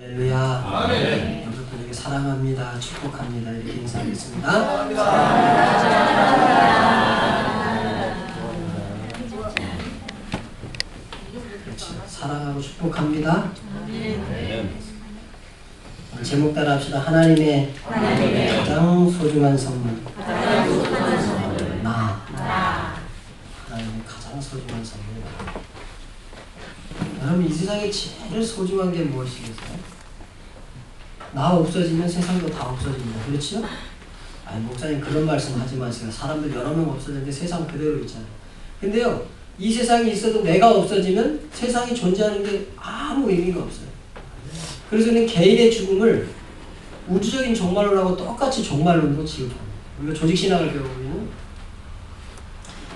할렐루야. 아멘. 여러분에게 사랑합니다. 축복합니다. 이렇게 인사하겠습니다. 그렇죠. 사랑하고 축복합니다. 오늘 제목 따라 합시다. 하나님의 가장 소중한 선물. 나. 하나님의 가장 소중한 선물. 여러분, 이 세상에 제일 소중한 게 무엇이겠어요? 나 없어지면 세상도 다 없어집니다. 그렇죠? 아니, 목사님 그런 말씀 하지 마세요. 사람들 여러 명 없어졌는데 세상 그대로 있잖아요. 근데요, 이 세상이 있어도 내가 없어지면 세상이 존재하는 게 아무 의미가 없어요. 그래서 우리는 개인의 죽음을 우주적인 종말론하고 똑같이 종말론으로 취급합니다. 우리가 조직신학을 배우면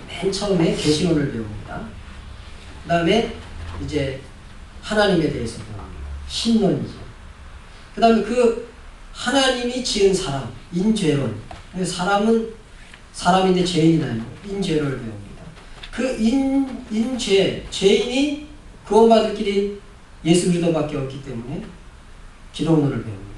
맨 처음에 계시론을 배웁니다. 그 다음에 이제 하나님에 대해서 배웁니다. 신론이죠. 그 다음에 그 하나님이 지은 사람, 인죄론. 사람은 사람인데 죄인이다. 인죄론을 배웁니다. 그 인죄, 죄인이 구원받을 길이 예수 그리스도밖에 없기 때문에 기독론을 배웁니다.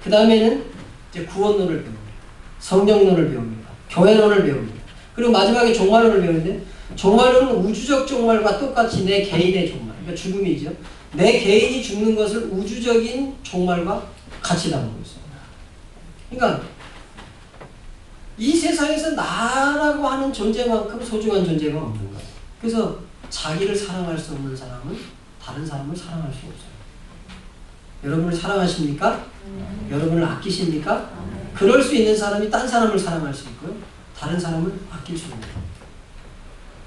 그 다음에는 이제 구원론을 배웁니다. 성령론을 배웁니다. 교회론을 배웁니다. 그리고 마지막에 종말론을 배우는데, 종말론은 우주적 종말과 똑같이 내 개인의 종말, 그러니까 죽음이죠. 내 개인이 죽는 것을 우주적인 종말과 같이 담고 있습니다. 그러니까 이 세상에서 나라고 하는 존재만큼 소중한 존재가 없는 거예요. 그래서 자기를 사랑할 수 없는 사람은 다른 사람을 사랑할 수 없어요. 여러분을 사랑하십니까? 여러분을 아끼십니까? 그럴 수 있는 사람이 딴 사람을 사랑할 수 있고요. 다른 사람을 아낄 수 있는 거예요.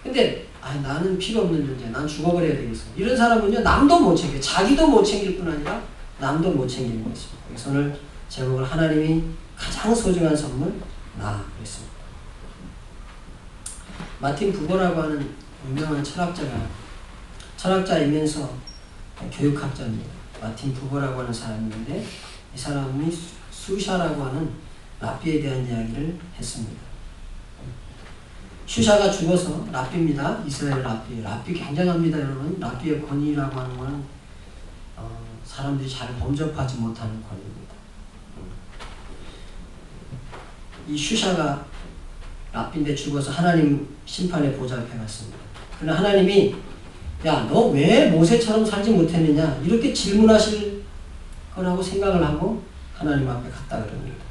근데 나는 필요 없는 존재, 난 죽어버려야 되겠어. 이런 사람은요, 남도 못 챙겨. 자기도 못 챙길 뿐 아니라 남도 못 챙기는 것입니다. 그래서 오늘 제목을 하나님이 가장 소중한 선물, 나 그랬습니다. 마틴 부버라고 하는 유명한 철학자이면서 교육학자입니다. 마틴 부버라고 하는 사람인데, 이 사람이 수샤라고 하는 랍비에 대한 이야기를 했습니다. 슈샤가 죽어서 랍비입니다. 이스라엘 랍비. 랍비 굉장합니다, 여러분. 랍비의 권위라고 하는 건 사람들이 잘 범접하지 못하는 권위입니다. 이 슈샤가 랍비인데 죽어서 하나님 심판의 보좌 앞에 갔습니다. 그러나 하나님이 야, 너 왜 모세처럼 살지 못했느냐? 이렇게 질문하실 거라고 생각을 하고 하나님 앞에 갔다 그럽니다.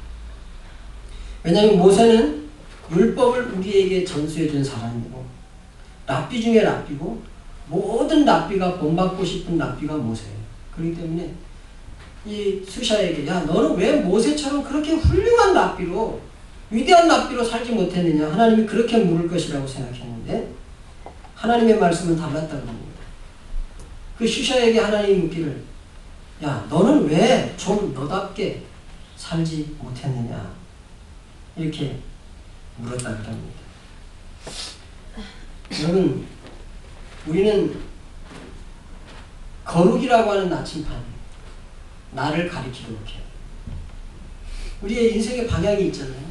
왜냐하면 모세는 율법을 우리에게 전수해 준 사람이고, 랍비 중에 랍비고, 모든 랍비가 본받고 싶은 랍비가 모세예요. 그렇기 때문에 이 수샤에게 야, 너는 왜 모세처럼 그렇게 훌륭한 랍비로, 위대한 랍비로 살지 못했느냐? 하나님이 그렇게 물을 것이라고 생각했는데 하나님의 말씀은 달랐다고 합니다. 그 슈샤에게 하나님이 묻기를 야, 너는 왜 좀 너답게 살지 못했느냐? 이렇게 물었다고 합니다. 여러분, 우리는 거룩이라고 하는 나침판, 나를 가리키도록 해요. 우리의 인생의 방향이 있잖아요.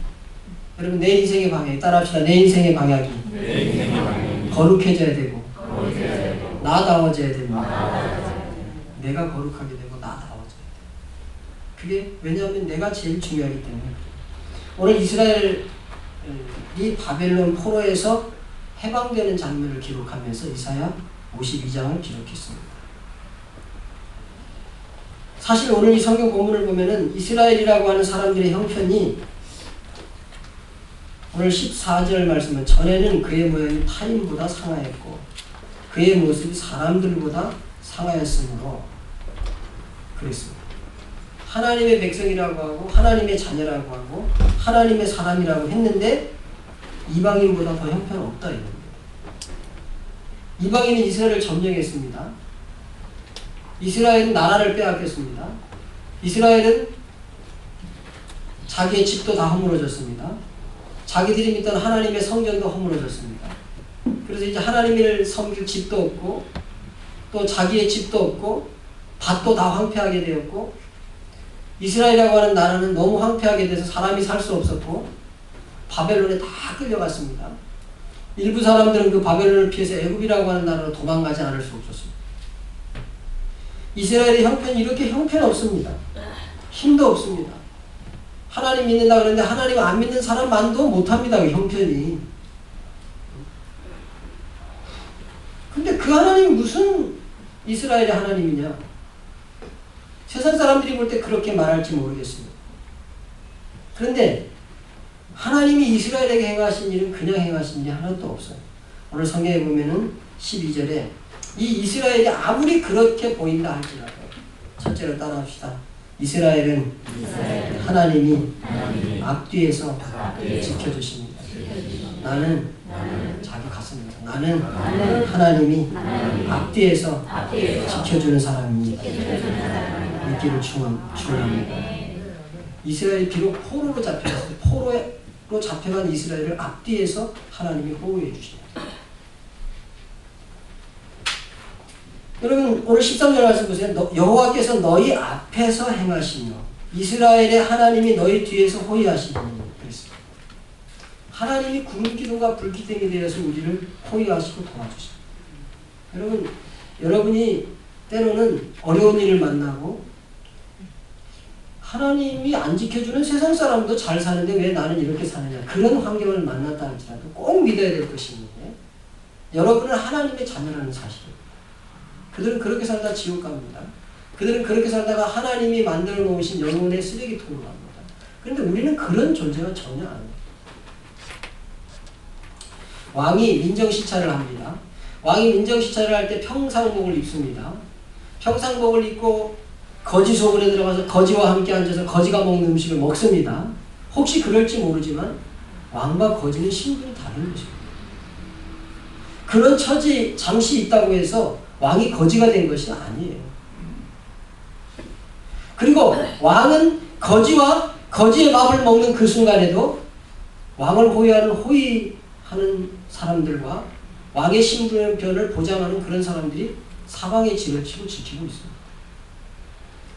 여러분, 내 인생의 방향, 따라합시다. 내 인생의 방향이 거룩해져야 되고, 나다워져야 됩니다. 내가 거룩하게 되고 나다워져야 돼요. 그게 왜냐하면 내가 제일 중요하기 때문에. 오늘 이스라엘이 바벨론 포로에서 해방되는 장면을 기록하면서 이사야 52장을 기록했습니다. 사실 오늘 이 성경 본문을 보면은 이스라엘이라고 하는 사람들의 형편이, 오늘 14절 말씀은 전에는 그의 모양이 타인보다 상하였고 그의 모습이 사람들보다 상하였으므로 그랬습니다. 하나님의 백성이라고 하고 하나님의 자녀라고 하고 하나님의 사람이라고 했는데 이방인보다 더 형편없다 이겁니다. 이방인은 이스라엘을 점령했습니다. 이스라엘은 나라를 빼앗겼습니다. 이스라엘은 자기의 집도 다 허물어졌습니다. 자기들이 믿던 하나님의 성전도 허물어졌습니다. 그래서 이제 하나님을 섬길 집도 없고 또 자기의 집도 없고 밭도 다 황폐하게 되었고, 이스라엘이라고 하는 나라는 너무 황폐하게 돼서 사람이 살 수 없었고 바벨론에 다 끌려갔습니다. 일부 사람들은 그 바벨론을 피해서 애굽이라고 하는 나라로 도망가지 않을 수 없었습니다. 이스라엘의 형편이 이렇게 형편없습니다. 힘도 없습니다. 하나님 믿는다 그러는데 하나님 안 믿는 사람만도 못합니다. 그 형편이. 근데 그 하나님이 무슨 이스라엘의 하나님이냐? 세상 사람들이 볼 때 그렇게 말할지 모르겠습니다. 그런데 하나님이 이스라엘에게 행하신 일은 그냥 행하신 일이 하나도 없어요. 오늘 성경에 보면은 12절에 이 이스라엘이 아무리 그렇게 보인다 할지라도 첫째로 따라합시다. 이스라엘은 하나님이 앞뒤에서 지켜주십니다. 나는 자기 가슴에서 나는 하나님이 앞뒤에서 지켜주는 사람입니다. 믿기를 축원합니다. 이스라엘이 비록 포로로 잡혀갔어요. 포로로 잡혀간 이스라엘을 앞뒤에서 하나님이 보호해 주십니다. 여러분 오늘 13절 말씀 보세요. 여호와께서 너희 앞에서 행하시며 이스라엘의 하나님이 너희 뒤에서 호위하시니 그랬습니다. 하나님이 구름 기둥과 불 기둥이 되어서 우리를 호위하시고 도와주십니다. 여러분이 때로는 어려운 일을 만나고 하나님이 안 지켜주는 세상 사람도 잘 사는데 왜 나는 이렇게 사느냐 그런 환경을 만났다 할지라도 꼭 믿어야 될 것이 있는데 여러분은 하나님의 자녀라는 사실이에요. 그들은 그렇게 살다 지옥 갑니다. 그들은 그렇게 살다가 하나님이 만들어 놓으신 영혼의 쓰레기통으로 갑니다. 그런데 우리는 그런 존재가 전혀 아닙니다. 왕이 민정시찰을 합니다. 왕이 민정시찰을 할 때 평상복을 입습니다. 평상복을 입고 거지 소굴에 들어가서 거지와 함께 앉아서 거지가 먹는 음식을 먹습니다. 혹시 그럴지 모르지만 왕과 거지는 신분이 다른 것입니다. 그런 처지 잠시 있다고 해서 왕이 거지가 된 것이 아니에요. 그리고 왕은 거지와 거지의 밥을 먹는 그 순간에도 왕을 호위하는 사람들과 왕의 신분변을 보장하는 그런 사람들이 사방에 진을 치고 지키고 있습니다.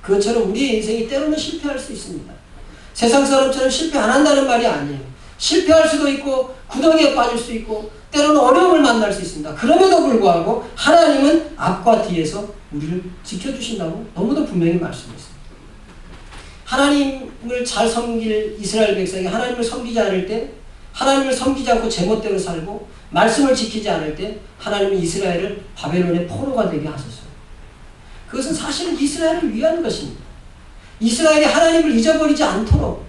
그것처럼 우리의 인생이 때로는 실패할 수 있습니다. 세상 사람처럼 실패 안 한다는 말이 아니에요. 실패할 수도 있고 구덩이에 빠질 수 있고 때로는 어려움을 만날 수 있습니다. 그럼에도 불구하고 하나님은 앞과 뒤에서 우리를 지켜주신다고 너무도 분명히 말씀했습니다. 하나님을 잘 섬길 이스라엘 백성이 하나님을 섬기지 않을 때 하나님을 섬기지 않고 제멋대로 살고 말씀을 지키지 않을 때 하나님은 이스라엘을 바벨론의 포로가 되게 하셨어요. 그것은 사실은 이스라엘을 위한 것입니다. 이스라엘이 하나님을 잊어버리지 않도록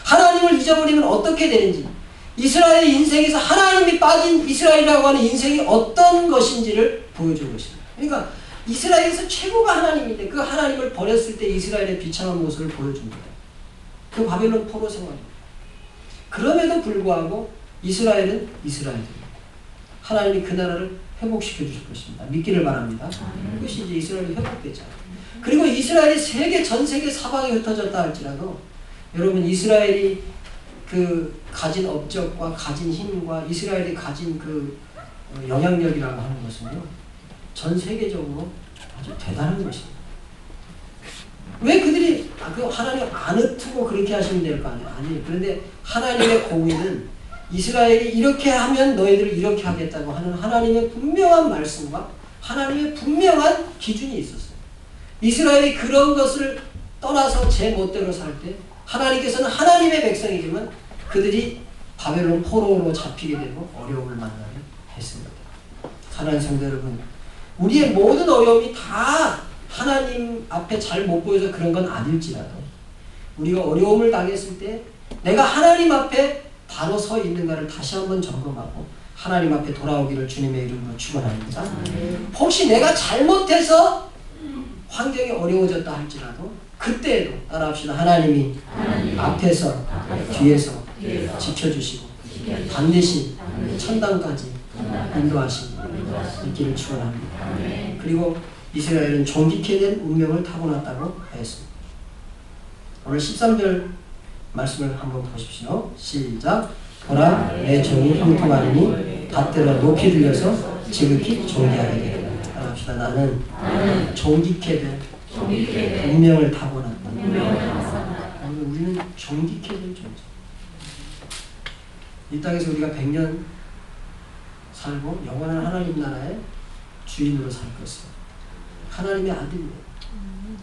하나님을 잊어버리면 어떻게 되는지 이스라엘의 인생에서 하나님이 빠진 이스라엘이라고 하는 인생이 어떤 것인지를 보여준 것입니다. 그러니까 이스라엘에서 최고가 하나님인데 그 하나님을 버렸을 때 이스라엘의 비참한 모습을 보여줍니다. 그 바벨론 포로 생활입니다. 그럼에도 불구하고 이스라엘은 이스라엘입니다. 하나님이 그 나라를 회복시켜 주실 것입니다. 믿기를 바랍니다. 그것이 이제 이스라엘이 회복되죠. 그리고 이스라엘이 전 세계 사방에 흩어졌다 할지라도 여러분 이스라엘이 그 가진 업적과 가진 힘과 이스라엘이 가진 그 영향력이라고 하는 것은요 전 세계적으로 아주 대단한 것입니다. 왜 그들이 그 하나님 안 흩고 그렇게 하시면 될 거 아니에요? 아니 그런데 하나님의 공의는 이스라엘이 이렇게 하면 너희들을 이렇게 하겠다고 하는 하나님의 분명한 말씀과 하나님의 분명한 기준이 있었어요. 이스라엘이 그런 것을 떠나서 제 멋대로 살 때 하나님께서는 하나님의 백성이지만 그들이 바벨론 포로로 잡히게 되고 어려움을 만나게 했습니다. 사랑하는 성도 여러분, 우리의 모든 어려움이 다 하나님 앞에 잘 못 보여서 그런 건 아닐지라도 우리가 어려움을 당했을 때 내가 하나님 앞에 바로 서 있는가를 다시 한번 점검하고 하나님 앞에 돌아오기를 주님의 이름으로 축원합니다. 혹시 내가 잘못해서 환경이 어려워졌다 할지라도 그때에도 따라합시다. 하나님이 앞에서 뒤에서 지켜주시고 반드시 천당까지 인도하시고 있기를 축원합니다. 그리고 이스라엘은 존귀케 된 운명을 타고났다고 하였습니다. 오늘 13절 말씀을 한번 보십시오. 시작. 보라 내 종이 형통하리니 밭들어 높이 들려서 지극히 존귀하게 되리라. 따라합시다. 나는 존귀케 된 운명을 타고났다. 우리는 존귀케 된 존재. 이 땅에서 우리가 100년 살고 영원한 하나님 나라의 주인으로 살 것입니다. 하나님의 아들이에요.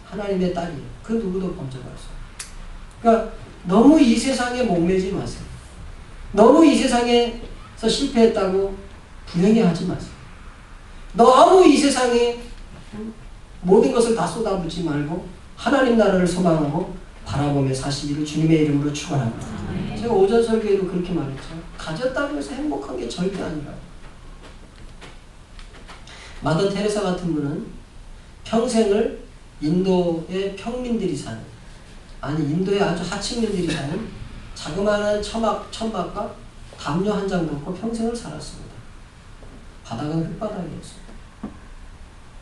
하나님의 딸이에요. 그 누구도 범죄가 없어요. 그러니까 너무 이 세상에 목매지 마세요. 너무 이 세상에서 실패했다고 불행해하지 마세요. 너무 이 세상에 모든 것을 다 쏟아붓지 말고 하나님 나라를 소망하고 바라보며 사시기를 주님의 이름으로 축원합니다. 제가 오전 설교에도 그렇게 말했죠. 가졌다고 해서 행복한 게 절대 아니라. 마더 테레사 같은 분은 평생을 인도의 평민들이 사는, 아니 인도의 아주 하층민들이 사는 자그마한 천막과 담요 한 장 놓고 평생을 살았습니다. 바닥은 흙바닥이었어요.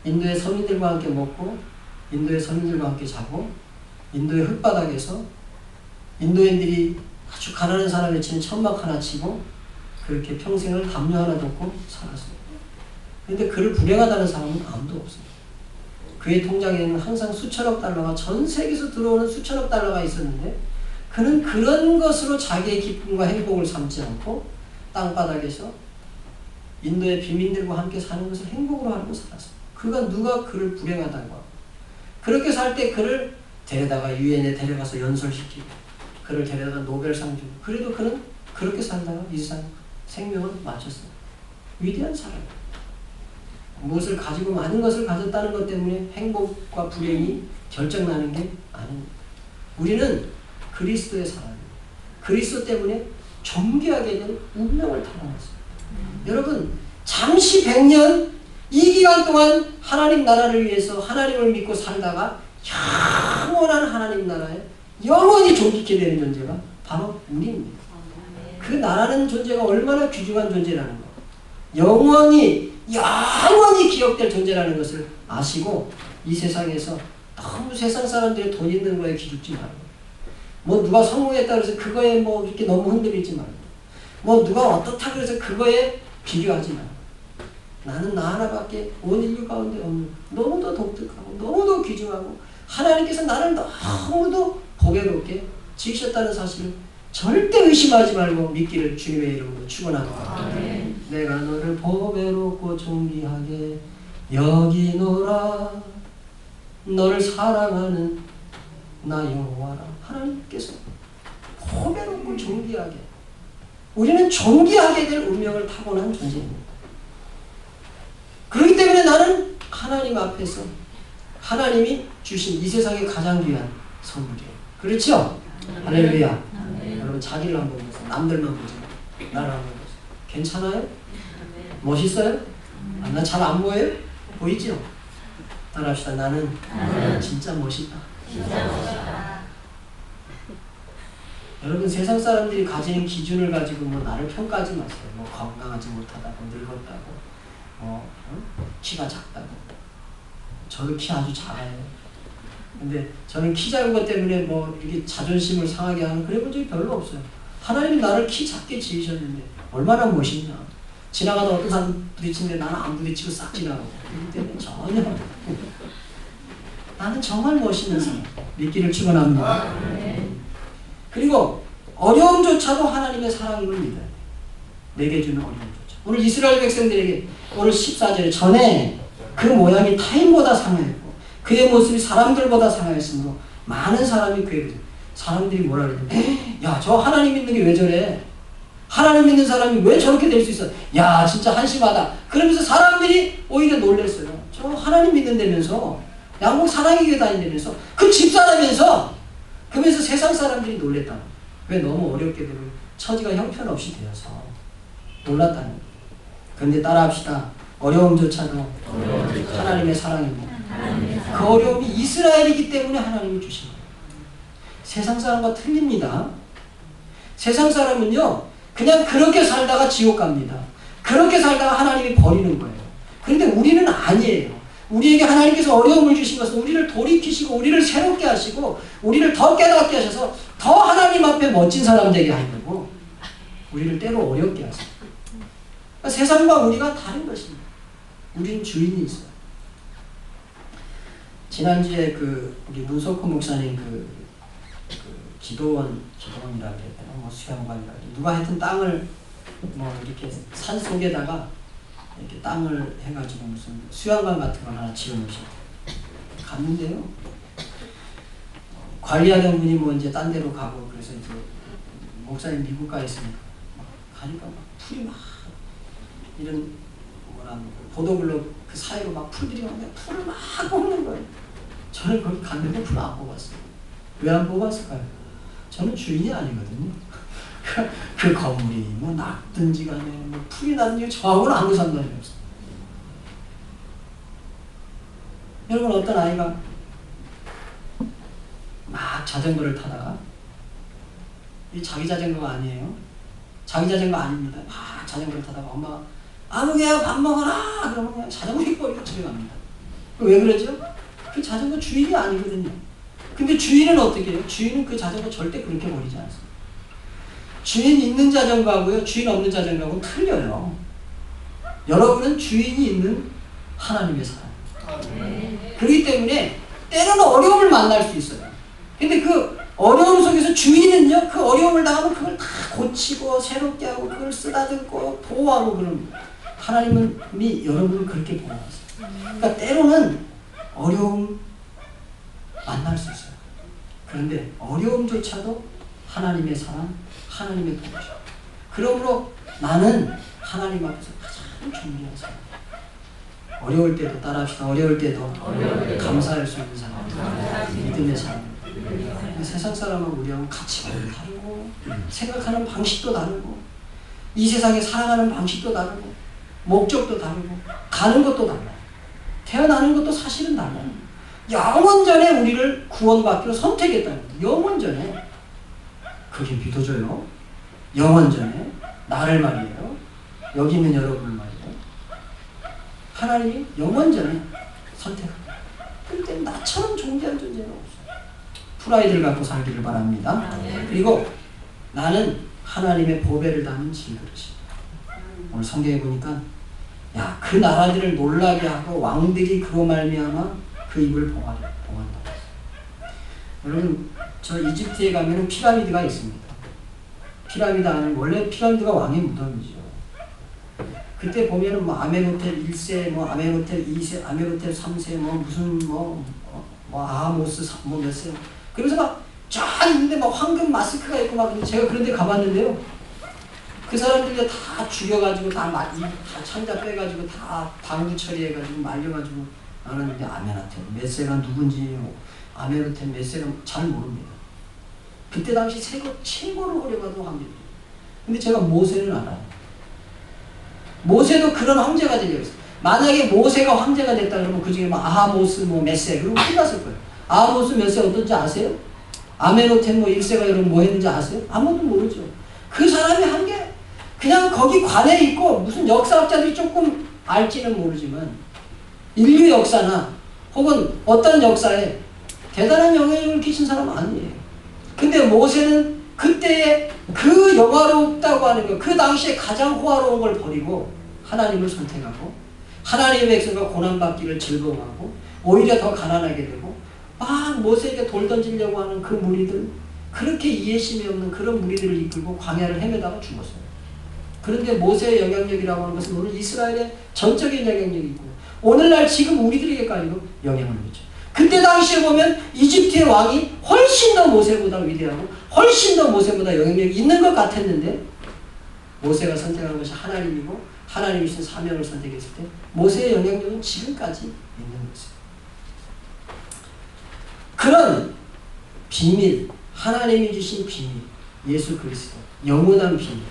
인도의 서민들과 함께 먹고 인도의 서민들과 함께 자고 인도의 흙바닥에서 인도인들이 아주 가난한 사람이 치는 천막 하나 치고 그렇게 평생을 담요 하나 덮고 살았습니다. 그런데 그를 불행하다는 사람은 아무도 없습니다. 그의 통장에는 항상 수천억 달러가, 전 세계에서 들어오는 수천억 달러가 있었는데 그는 그런 것으로 자기의 기쁨과 행복을 삼지 않고 땅바닥에서 인도의 빈민들과 함께 사는 것을 행복으로 하고 살았습니다. 그가 누가 그를 불행하다고 하고, 그렇게 살 때 그를 데려다가 유엔에 데려가서 연설시키고 그를 데려다가 노벨상 주고, 그래도 그는 그렇게 살다가 이 세상 생명을 마쳤습니다. 위대한 사람이에요. 무엇을 가지고 많은 것을 가졌다는 것 때문에 행복과 불행이 결정나는 게 아닙니다. 우리는 그리스도의 사람입니다. 그리스도 때문에 존귀하게 된 운명을 타고났습니다. 여러분, 잠시 100년 이 기간 동안 하나님 나라를 위해서 하나님을 믿고 살다가 영원한 하나님 나라에 영원히 존귀케 되는 존재가 바로 우리입니다. 그 나라는 존재가 얼마나 귀중한 존재라는 거, 영원히 기억될 존재라는 것을 아시고 이 세상에서 너무 세상 사람들의 돈 있는 거에 기죽지 말고, 뭐 누가 성공했다 그래서 그거에 뭐 이렇게 너무 흔들리지 말고, 뭐 누가 어떻다 그래서 그거에 비교하지 말고, 나는 나 하나밖에 온 인류 가운데 없는, 너무도 독특하고 너무도 귀중하고 하나님께서 나를 너무도 보배롭게 지으셨다는 사실을 절대 의심하지 말고 믿기를 주님의 이름으로 축원합니다. 내가 너를 보배롭고 존귀하게 여기노라, 너를 사랑하는 나 여호와라. 하나님께서 보배롭고 존귀하게, 우리는 존귀하게 될 운명을 타고난 존재입니다. 그렇기 때문에 나는 하나님 앞에서 하나님이 주신 이 세상에 가장 귀한 선물이에요. 그렇죠? 할렐루야. 여러분, 자기를 한번 보세요. 남들만 보지 말고 나를 한번 보세요. 괜찮아요? 멋있어요? 나 잘 안 보여요? 보이죠? 따라합시다. 나는 진짜 멋있다. 여러분, 세상 사람들이 가지는 기준을 가지고 뭐 나를 평가하지 마세요. 뭐 건강하지 못하다고, 늙었다고, 키가 작다고. 저도 키 아주 작아요. 근데 저는 키 작은 것 때문에 뭐 이렇게 자존심을 상하게 하는 그래 본 적이 별로 없어요. 하나님이 나를 키 작게 지으셨는데 얼마나 멋있냐. 지나가다 어떤 사람 부딪히는데 나는 안 부딪히고 싹 지나가고. 그렇기 때문에 전혀 나는 정말 멋있는 사람, 믿기를 축원합니다. 그리고 어려움조차도 하나님의 사랑임을 믿어야 돼. 내게 주는 어려움조차. 오늘 이스라엘 백성들에게 오늘 14절에 전에 그 모양이 타인보다 상하였고 그의 모습이 사람들보다 상하였으므로 많은 사람이 그에게, 사람들이 뭐라 그러냐, 야, 저 하나님 믿는 게 왜 저래? 하나님 믿는 사람이 왜 저렇게 될 수 있어? 야, 진짜 한심하다. 그러면서 사람들이 오히려 놀랬어요. 저 하나님 믿는다면서, 양국 사랑의 교회 다닌다면서, 그 집사라면서, 그러면서 세상 사람들이 놀랬다. 왜? 너무 어렵게 되면 처지가 형편없이 되어서 놀랐다는 거예요. 그런데 따라합시다. 어려움조차도 하나님의 사랑입니다. 그 어려움이 이스라엘이기 때문에 하나님이 주신 거예요. 세상 사람과 틀립니다. 세상 사람은요, 그냥 그렇게 살다가 지옥 갑니다. 그렇게 살다가 하나님이 버리는 거예요. 그런데 우리는 아니에요. 우리에게 하나님께서 어려움을 주신 것은 우리를 돌이키시고 우리를 새롭게 하시고 우리를 더 깨닫게 하셔서 더 하나님 앞에 멋진 사람 되게 하려고 우리를 때로 어렵게 하세요. 그러니까 세상과 우리가 다른 것입니다. 우리는 주인이 있어요. 지난주에 우리 문석호 목사님 기도원이라고 해야 되나? 뭐 수양관이라고 해야 되나? 누가 하여튼 땅을 뭐 이렇게 산 속에다가 이렇게 땅을 해가지고 무슨 수양관 같은 걸 하나 지어놓으셨어요. 갔는데요. 관리하던 분이 뭐 이제 딴 데로 가고 그래서 이제 목사님 미국 가 있으니까 막 가니까 막 풀이 막 이런 뭐라 보도블록 그 사이로 막 풀들이 오는데 풀을 막 뽑는 거예요. 저는 거기 갔는데 풀 안 뽑았어요. 왜 안 뽑았을까요? 저는 주인이 아니거든요. 그 건물이 뭐 낙든지 간에 뭐 풀이 났는지 저하고는 아무 상관이 없어요. 여러분 어떤 아이가 막 자전거를 타다가 이 자기 자전거가 아니에요. 자기 자전거 아닙니다. 막 자전거를 타다가 엄마가 아무개야 밥 먹어라 그러면 그냥 자전거 휙버리고 집에 갑니다. 왜 그러죠? 그 자전거 주인이 아니거든요. 근데 주인은 어떻게 해요? 주인은 그 자전거 절대 그렇게 버리지 않습니다. 주인 있는 자전거하고요 주인 없는 자전거하고는 틀려요. 여러분은 주인이 있는 하나님의 사람. 그렇기 때문에 때로는 어려움을 만날 수 있어요. 근데 그 어려움 속에서 주인은요 그 어려움을 당하면 그걸 다 고치고 새롭게 하고 그걸 쓰다듬고 보호하고 그럽니다. 하나님은 이미 여러분을 그렇게 보호하세요. 그러니까 때로는 어려움 만날 수 있어요. 그런데 어려움조차도 하나님의 사랑, 하나님의 보호죠. 그러므로 나는 하나님 앞에서 가장 존귀한 사람. 어려울 때도 따라합시다. 어려울 때도 감사할 수 있는 사람, 믿음의 사람. 세상 사람은 우리하고 가치가 다르고 생각하는 방식도 다르고 이 세상에 살아가는 방식도 다르고 목적도 다르고 가는 것도 달라요. 태어나는 것도 사실은 달라요. 영원전에 우리를 구원받기로 선택했다는 거예요. 영원전에. 그게 믿어져요. 영원전에. 나를 말이에요. 여기 있는 여러분을 말이에요. 하나님이 영원전에 선택합니다. 그런데 나처럼 존귀한 존재는 없어요. 프라이드를 갖고 살기를 바랍니다. 그리고 나는 하나님의 보배를 담은 질그릇이다. 오늘 성경에 보니까 야, 그 나라들을 놀라게 하고 왕들이 그로 말미암아 그 입을 봉한다고 했어요. 여러분 저 이집트에 가면 피라미드가 있습니다. 피라미드 안에 원래 피라미드가 왕의 무덤이죠. 그때 보면은 뭐 아멘호텔 1세, 뭐 아멘호텔 2세, 아멘호텔 3세, 뭐 무슨 뭐 아하모스 뭐 몇 세. 그래서 막 쫙 있는데 막 황금 마스크가 있고 막 제가 그런 데 가봤는데요. 그 사람들이 다 죽여가지고 다 창자 빼가지고 다 방부 처리해가지고 말려가지고 나는 이제 아멘호텔 몇 세가 누군지 아멘호텔 몇 세가 잘 모릅니다. 그때 당시 최고로 어려가도 황제입니다. 근데 제가 모세는 알아요. 모세도 그런 황제가 되려고 했어요. 만약에 모세가 황제가 됐다 그러면 그 중에 뭐 아하모스 뭐 몇 세, 그리고 끝났을 거예요. 아하모스 몇 세 어떤지 아세요? 아멘호텔 뭐 1세가 여러분 뭐 했는지 아세요? 아무도 모르죠. 그 사람이 한 게 그냥 거기 관에 있고 무슨 역사학자들이 조금 알지는 모르지만 인류 역사나 혹은 어떤 역사에 대단한 영향력을 끼친 사람은 아니에요. 근데 모세는 그때의 그 영화롭다고 하는 것, 그 당시에 가장 호화로운 걸 버리고 하나님을 선택하고 하나님의 백성과 고난받기를 즐거워하고 오히려 더 가난하게 되고 막 모세에게 돌 던지려고 하는 그 무리들, 그렇게 이해심이 없는 그런 무리들을 이끌고 광야를 헤매다가 죽었어요. 그런데 모세의 영향력이라고 하는 것은 오늘 이스라엘의 전적인 영향력이 있고 오늘날 지금 우리들에게까지도 영향을 미쳐. 그때 당시에 보면 이집트의 왕이 훨씬 더 모세보다 위대하고 훨씬 더 모세보다 영향력이 있는 것 같았는데 모세가 선택한 것이 하나님이고 하나님이 주신 사명을 선택했을 때 모세의 영향력은 지금까지 있는 것이에요. 그런 비밀, 하나님이 주신 비밀, 예수 그리스도, 영원한 비밀,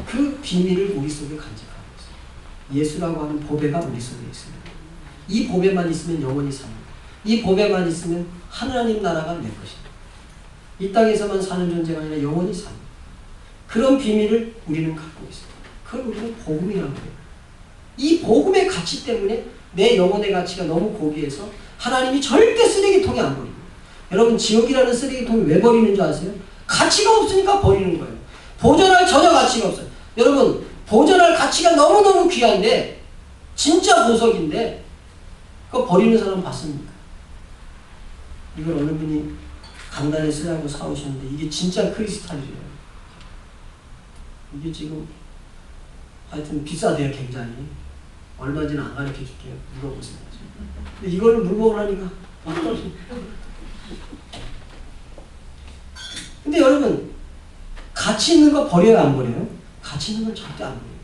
그 비밀을 우리 속에 간직하고 있어요. 예수라고 하는 보배가 우리 속에 있습니다. 이 보배만 있으면 영원히 삽니다. 이 보배만 있으면 하나님 나라가 내 것입니다. 이 땅에서만 사는 존재가 아니라 영원히 삽니다. 그런 비밀을 우리는 갖고 있습니다. 그걸 우리는 복음이라고 해요. 이 복음의 가치 때문에 내 영혼의 가치가 너무 고귀해서 하나님이 절대 쓰레기통에 안 버립니다. 여러분 지옥이라는 쓰레기통을 왜 버리는 줄 아세요? 가치가 없으니까 버리는 거예요. 보존할 전혀 가치가 없어요. 여러분 보존할 가치가 너무너무 귀한데 진짜 보석인데 그거 버리는 사람 봤습니까? 이걸 어느 분이 강단에 쓰라고 사오셨는데 이게 진짜 크리스탈이에요. 이게 지금 하여튼 비싸대요. 굉장히. 얼마인지는 안 가르쳐 줄게요. 물어보세요. 근데 이걸 물어보라니까. 근데 여러분, 가치 있는 거 버려요, 안 버려요? 가치 있는 건 절대 안 버려요.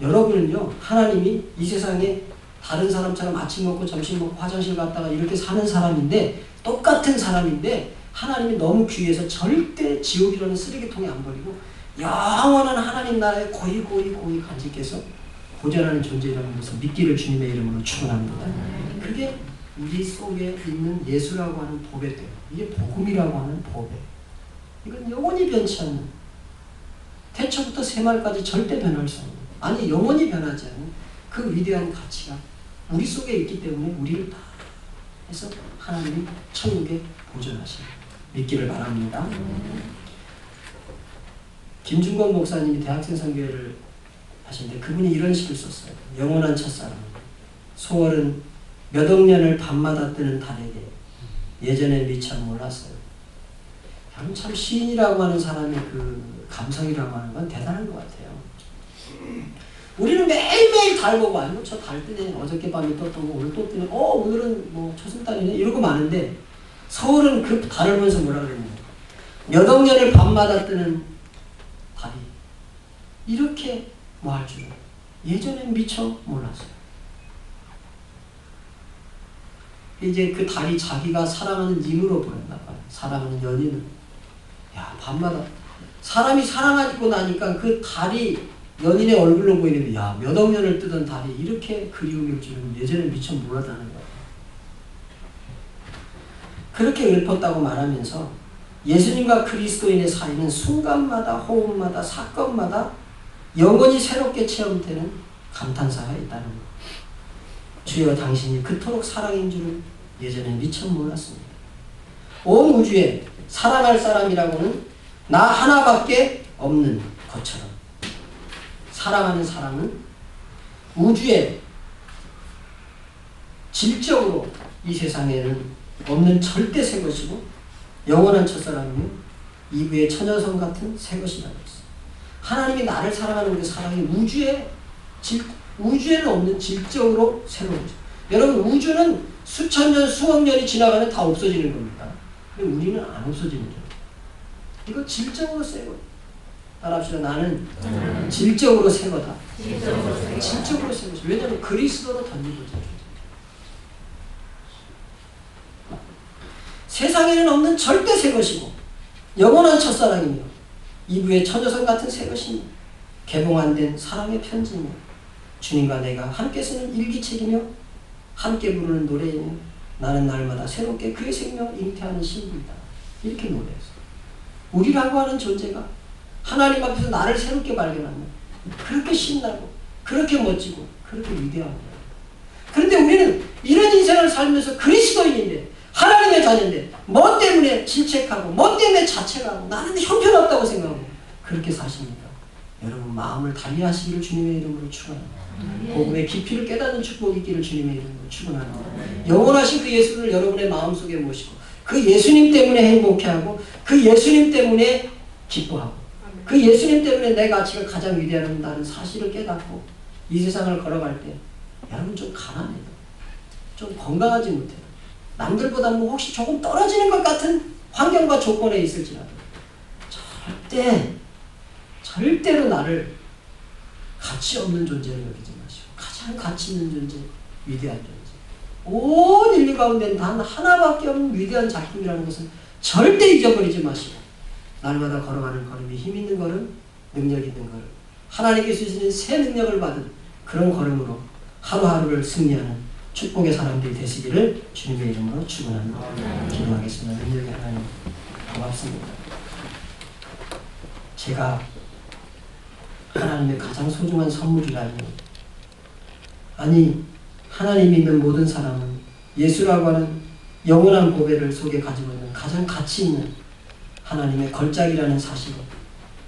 여러분은요, 하나님이 이 세상에 다른 사람처럼 아침 먹고 점심 먹고 화장실 갔다가 이렇게 사는 사람인데, 똑같은 사람인데, 하나님이 너무 귀해서 절대 지옥이라는 쓰레기통에 안 버리고 영원한 하나님 나라에 고이 간직해서 보존하는 존재라는 것을 믿기를 주님의 이름으로 축원합니다. 그게 우리 속에 있는 예수라고 하는 보배 때문에, 이게 복음이라고 하는 보배. 이건 영원히 변치 않는, 태초부터 새말까지 절대 변할 수 없는, 아니 영원히 변하지 않는 그 위대한 가치가 우리 속에 있기 때문에 우리를 다 해서 하나님이 천국에 보존하시는, 믿기를 바랍니다. 김준건 목사님이 대학생 선교회를 하시는데 그분이 이런 식을 썼어요. 영원한 첫사랑. 소월은 몇 억 년을 밤마다 뜨는 달에게 예전에 미처 몰랐어요. 참 시인이라고 하는 사람의 그 감성이라고 하는 건 대단한 것 같아요. 우리는 매일매일 달 보고, 아니면 저 달 뜨네, 어저께 밤에 떴던 거 오늘 또 뜨네, 오늘은 뭐 초승달이네, 이러고 마는데, 서울은 그 달을 보면서 뭐라 그랬냐면, 몇 억 년을 밤마다 뜨는 달이 이렇게 뭐 할 줄은 예전엔 미처 몰랐어요. 이제 그 달이 자기가 사랑하는 님으로 보였나 봐요. 사랑하는 연인을. 야, 밤마다 사람이 사랑하고 나니까 그 달이 연인의 얼굴로 보이는데, 야, 몇 억 년을 뜨던 달이 이렇게 그리움일 줄은 예전에 미처 몰랐다는 거예요. 그렇게 읊었다고 말하면서 예수님과 그리스도인의 사이는 순간마다, 호흡마다, 사건마다 영원히 새롭게 체험되는 감탄사가 있다는 것. 주여 당신이 그토록 사랑인 줄은 예전에 미처 몰랐습니다. 온 우주에 사랑할 사람이라고는 나 하나밖에 없는 것처럼 사랑하는 사람은 우주에 질적으로 이 세상에는 없는 절대 새 것이고, 영원한 첫사랑이며 이브의 처녀성 같은 새 것이라고 했어요. 하나님이 나를 사랑하는 그 사랑이 우주에는 없는 질적으로 새로운 거죠. 여러분, 우주는 수천 년, 수억 년이 지나가면 다 없어지는 겁니다. 근데 우리는 안 없어지는 거예요. 이거 질적으로 새 거예요. 따라합시다. 나는 질적으로 새 거다. 질적으로 새 것이. 왜냐하면 그리스도로 던져졌죠. 세상에는 없는 절대 새 것이고, 영원한 첫사랑이며 이브의 처녀성 같은 새 것이며, 개봉 안 된 사랑의 편지며, 주님과 내가 함께 쓰는 일기책이며, 함께 부르는 노래이며, 나는 날마다 새롭게 그의 생명을 잉태하는 신부이다. 이렇게 노래했어요. 우리라고 하는 존재가 하나님 앞에서 나를 새롭게 발견하면 그렇게 신나고, 그렇게 멋지고, 그렇게 위대한 거예요. 그런데 우리는 이런 인생을 살면서 그리스도인인데, 하나님의 자녀인데, 뭐 때문에 질책하고, 뭐 때문에 자책하고, 나는 형편없다고 생각하고 그렇게 사십니까? 여러분, 마음을 달리하시기를 주님의 이름으로 축원합니다. 복음의 깊이를 깨닫는 축복이 있기를 주님의 이름으로 축원합니다. 영원하신 그 예수를 여러분의 마음속에 모시고, 그 예수님 때문에 행복해하고, 그 예수님 때문에 기뻐하고, 그 예수님 때문에 내 가치가 가장 위대하다는 사실을 깨닫고 이 세상을 걸어갈 때, 여러분 좀 가난해요. 좀 건강하지 못해요. 남들보다 뭐 혹시 조금 떨어지는 것 같은 환경과 조건에 있을지라도 절대로 나를 가치 없는 존재로 여기지 마시고, 가장 가치 있는 존재, 위대한 존재, 온 인류 가운데 단 하나밖에 없는 위대한 작품이라는 것을 절대 잊어버리지 마시고, 날마다 걸어가는 걸음이 힘 있는 걸음, 능력 있는 걸음, 하나님께서 주시는 새 능력을 받은 그런 걸음으로 하루하루를 승리하는 축복의 사람들이 되시기를 주님의 이름으로 축원합니다. 기도하겠습니다. 능력의 하나님, 고맙습니다. 제가 하나님의 가장 소중한 선물이라니, 아니 하나님이 있는 모든 사람은 예수라고 하는 영원한 보배를 속에 가지고 있는 가장 가치 있는 하나님의 걸작이라는 사실을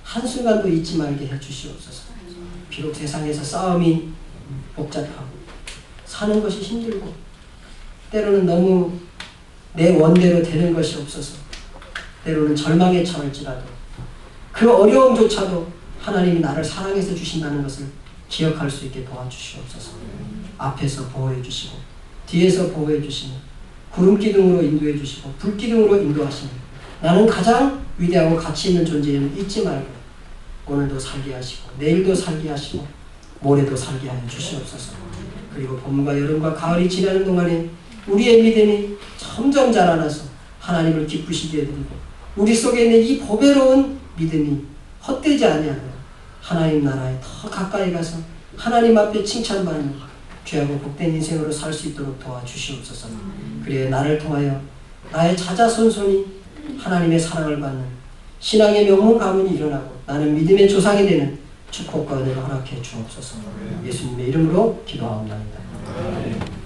한순간도 잊지 말게 해주시옵소서. 비록 세상에서 싸움이 복잡하고 사는 것이 힘들고 때로는 너무 내 원대로 되는 것이 없어서 때로는 절망에 처할지라도 그 어려움조차도 하나님이 나를 사랑해서 주신다는 것을 기억할 수 있게 도와주시옵소서. 앞에서 보호해 주시고 뒤에서 보호해 주시며 구름기둥으로 인도해 주시고 불기둥으로 인도하시며 나는 가장 위대하고 가치 있는 존재임을 잊지 말고 오늘도 살게 하시고 내일도 살게 하시고 모레도 살게 하여 주시옵소서. 그리고 봄과 여름과 가을이 지나는 동안에 우리의 믿음이 점점 자라나서 하나님을 기쁘시게 해드리고 우리 속에 있는 이 보배로운 믿음이 헛되지 아니하고 하나님 나라에 더 가까이 가서 하나님 앞에 칭찬받는 귀하고 복된 인생으로 살 수 있도록 도와주시옵소서. 그래야 나를 통하여 나의 자자손손이 하나님의 사랑을 받는 신앙의 명문 가문이 일어나고 나는 믿음의 조상이 되는 축복과 은혜를 허락해 주옵소서. 예수님의 이름으로 기도하옵나이다.